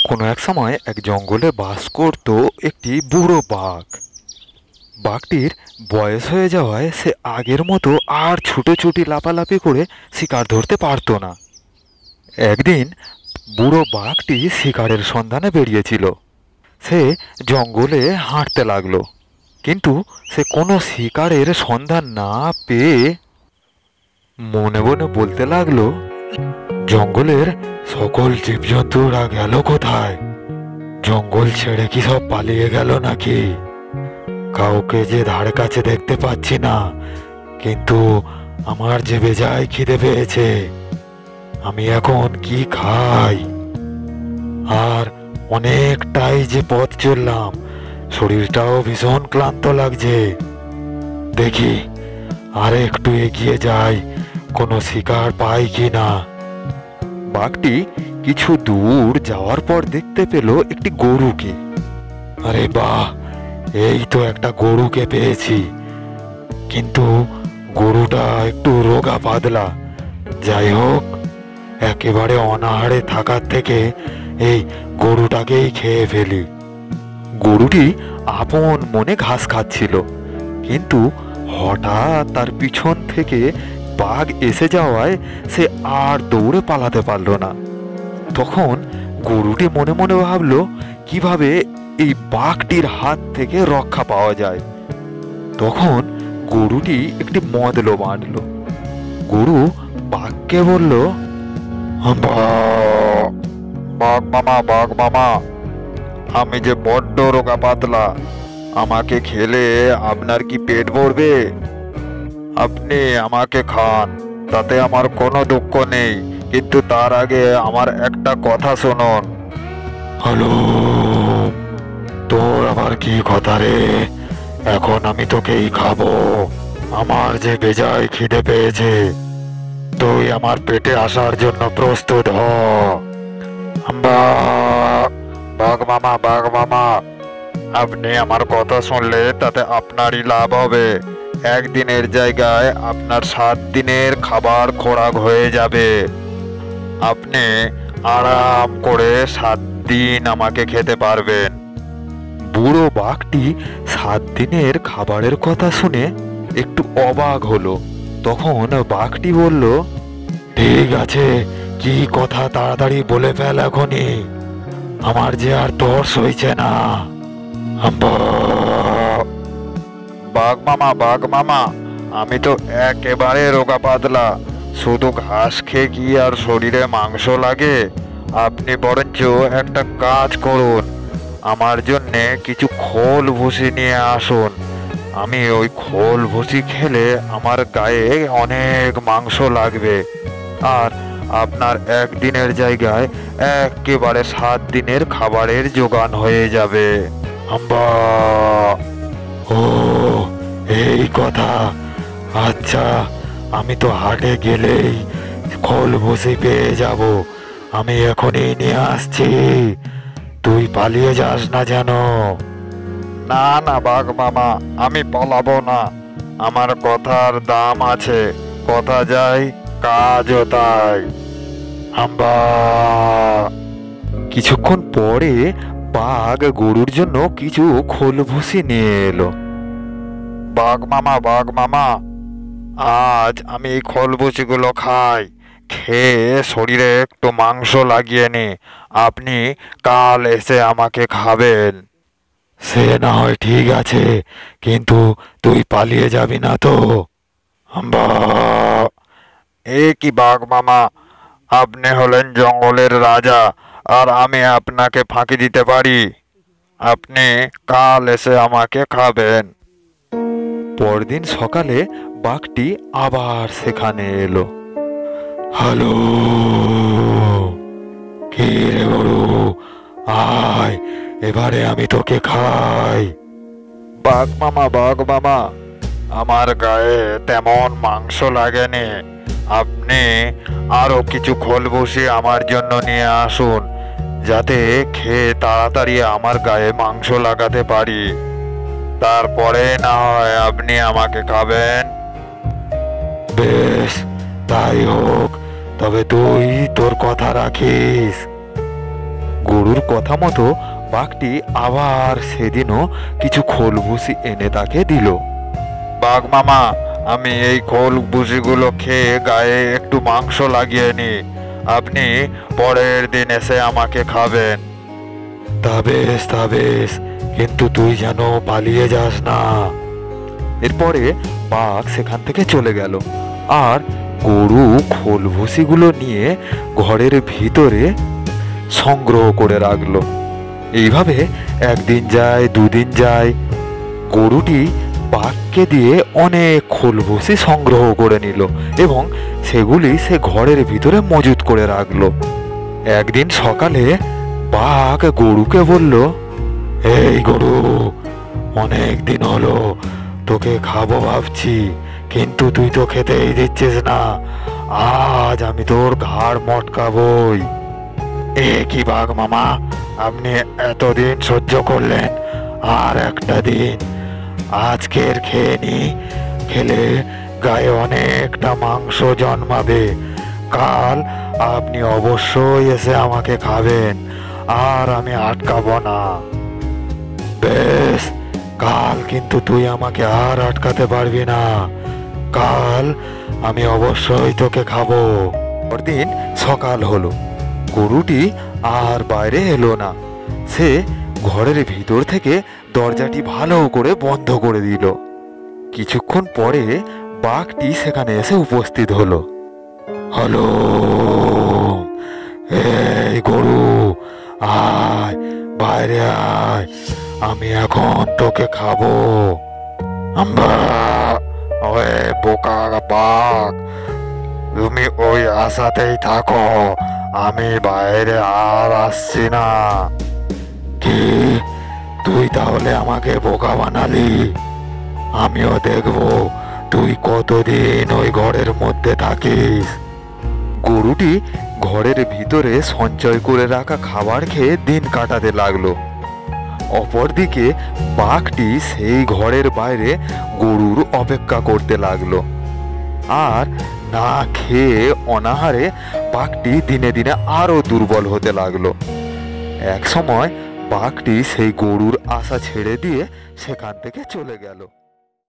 কোনো এক সময় এক জঙ্গলে বাস করত একটি বুড়ো বাঘ। বাঘটির বয়স হয়ে যাওয়ায় সে আগের মতো আর ছুটোছুটি লাফালাফি করে শিকার ধরতে পারতো না। একদিন বুড়ো বাঘটি শিকারের সন্ধানে বেরিয়েছিল। সে জঙ্গলে হাঁটতে লাগলো, কিন্তু সে কোনো শিকারের সন্ধান না পেয়ে মনে মনে বলতে লাগলো, জঙ্গলের সকল জীবজন্তুরা গেল কোথায়? জঙ্গল ছেড়ে কি সব পালিয়ে গেল নাকি? কাউকে যে ধারে কাছে দেখতে পাচ্ছি না, কিন্তু আমার যে বেজায় খিদে পেয়েছে। আমি এখন কি খাই? আর অনেকটাই যে পথ চললাম, শরীরটাও ভীষণ ক্লান্ত লাগছে। দেখি আর একটু এগিয়ে যাই, কোনো শিকার পাই কি না। বাঘটি কিছু দূর যাওয়ার পর দেখতে পেল একটি গরুকে। আরে বাহ, এই তো একটা গরুকে পেয়েছি, কিন্তু গরুটা একটু রোগা পাতলা। যাই হোক, একেবারে অনাহারে থাকার থেকে এই গরুটাকেই খেয়ে ফেলি। গরুটি আপন মনে ঘাস খাচ্ছিল, কিন্তু হঠাৎ তার পিছন থেকে বাঘ এসে যাওয়ায় সে আর দৌড়ে পালাতে পারল না। তখন গরুটি মনে মনে ভাবলো, কিভাবে এই বাঘটির হাত থেকে রক্ষা পাওয়া যায়। তখন গরুটি একটি মতলব বাঁধলো। গরু বাঘকে বলল, বাঘ মামা, বাঘ মামা, আমি যে বড্ড রোগা পাতলা, আমাকে খেলে আপনার কি পেট ভরবে? আপনি আমাকে খান, তাতে আমার কোনো দুঃখ নেই, কিন্তু তার আগে আমার একটা কথা শুনুন। হ্যালো, তোর আবার কি কথা রে? এখন আমি তোকেই খাবো। আমার যে বেজায় খিদে পেয়েছে, তুই আমার পেটে আসার জন্য প্রস্তুত হ। বাঘ মামা, বাঘ মামা, আপনি আমার কথা শুনলে তাতে আপনারই লাভ হবে। একদিনের জায়গায় আপনার 7 দিনের খাবার খোরাক হয়ে যাবে। আপনি আরাম করে 7 দিন আমাকে খেতে পারবেন। বুড়ো বাঘটি 7 দিনের খাবারের কথা শুনে একটু অবাক হলো। তখন বাঘটি বলল, ঠিক আছে, কি কথা তাড়াতাড়ি বলে ফেল এখনই, আমার যে আর তর্স হইছে না। বাঘ মামা, বাঘ মামা, আমি তো একেবারে রোগা পাতলা, শুধু ঘাস খেয়ে কি আর শরীরে মাংস লাগে? আপনি বরঞ্চ একটা কাজ করুন, আমার জন্যে কিছু খোল ভুসি নিয়ে আসুন। আমি ওই খোল ভুসি খেলে আমার গায়ে অনেক মাংস লাগবে, আর আপনার একদিনের জায়গায় একেবারে 7 দিনের খাবারের জোগান হয়ে যাবে। ও, এই কথা। আচ্ছা, আমি তো হাটে গেলেই খোল ভুসি পেয়ে যাব। আমি এখনই নিয়ে আসছি, তুই পালিয়ে যাস না যেন। না না বাঘ মামা, আমি পালাবো না। আমার কথার দাম আছে, কথা যায় কাজও তাই। কিছুক্ষণ পরে বাঘ গরুর জন্য কিছু খোল ভুসি নিয়ে এলো। বাঘ মামা, বাঘ মামা, আজ আমি এই খোল ভুসিগুলো খাই, খেয়ে শরীরে একটু মাংস লাগিয়ে নি। আপনি কাল এসে আমাকে খাবেন। সে না হয় ঠিক আছে, কিন্তু তুই পালিয়ে যাবি না তো? এ কি বাঘ মামা, আপনি হলেন জঙ্গলের রাজা, আর আমি আপনাকে ফাঁকি দিতে পারি? আপনি কাল এসে আমাকে খাবেন। পরদিন সকালে বাঘটি আবার সেখানে এলো। হ্যালো, কে রে গরু, আয়, এবারে আমি তোকে খাই। বাঘ মামা, বাঘ মামা, আমার গায়ে তেমন মাংস লাগেনি, আপনি আরো কিছু খোল ভুসি আমার জন্য নিয়ে আসুন, যাতে খেয়ে তাড়াতাড়ি আমার গায়ে মাংস লাগাতে পারি। তারপরে না হয় আপনি আমাকে খাবেন। বেশ, তাই হোক, তবে তুই তোর কথা রাখিস। গরুর কথা মতো বাঘটি আবার সেদিনও কিছু খোল ভুসি এনে তাকে দিল। বাঘ মামা, আমি এই খোল ভুসিগুলো খেয়ে গায়ে একটু মাংস লাগিয়ে নি, আপনি পরের দিন এসে আমাকে খাবেন। তা বেশ, কিন্তু তুই যেন পালিয়ে যাস না। এরপরে বাঘ সেখান থেকে চলে গেল, আর গরু খোল ভুসিগুলো নিয়ে ঘরের ভিতরে সংগ্রহ করে রাখলো। এইভাবে একদিন যায়, দুদিন যায়, গরুটি বাঘকে দিয়ে অনেক খোল ভুসি সংগ্রহ করে নিল এবং সেগুলি সে ঘরের ভিতরে মজুত করে রাখলো। একদিন সকালে বাঘ গরুকে বলল, এই গরু, অনেক দিন হলো তোকে খাবো ভাবছি, কিন্তু তুই তো খেতেই দিচ্ছিস না, আজ আমি তোর ঘাড় মটকাবই। এ কি বাঘ মামা, আপনি এতদিন সহ্য করলেন, আর একটা দিন আজকের খেয়ে নি, খেলে গায়ে অনেকটা মাংস জন্মাবে, কাল আপনি অবশ্যই এসে আমাকে খাবেন, আর আমি আটকাবো না। বেশ, কাল কিন্তু তুই আমাকে আর আটকাতে পারবি না, কাল আমি অবশ্যই তোকে খাবো। পরদিন সকাল হলো, গরুটি আর বাইরে এলো না। সে ঘরের ভিতর থেকে দরজাটি ভালো করে বন্ধ করে দিল। কিছুক্ষণ পরে বাঘটি সেখানে এসে উপস্থিত হলো। হ্যালো, এই গরু, আয় বাইরে আয়, আমি এখন তোকে খাবো। ওই বোকা বাঘ, তুমি ওই আশাতেই থাকো, আমি বাইরে আর আসছি না। কি, তুই তাহলে আমাকে বোকা বানালি? আমিও দেখবো তুই কতদিন ওই ঘরের মধ্যে থাকিস। গরুটি ঘরের ভিতরে সঞ্চয় করে রাখা খাবার খেয়ে দিন কাটাতে লাগলো। অপরদিকে বাঘটি সেই ঘরের বাইরে গরুর অপেক্ষা করতে লাগলো, আর না খেয়ে অনাহারে বাঘটি দিনে দিনে আরো দুর্বল হতে লাগলো। এক সময় বাঘটি সেই গরুর আশা ছেড়ে দিয়ে সেখান থেকে চলে গেল।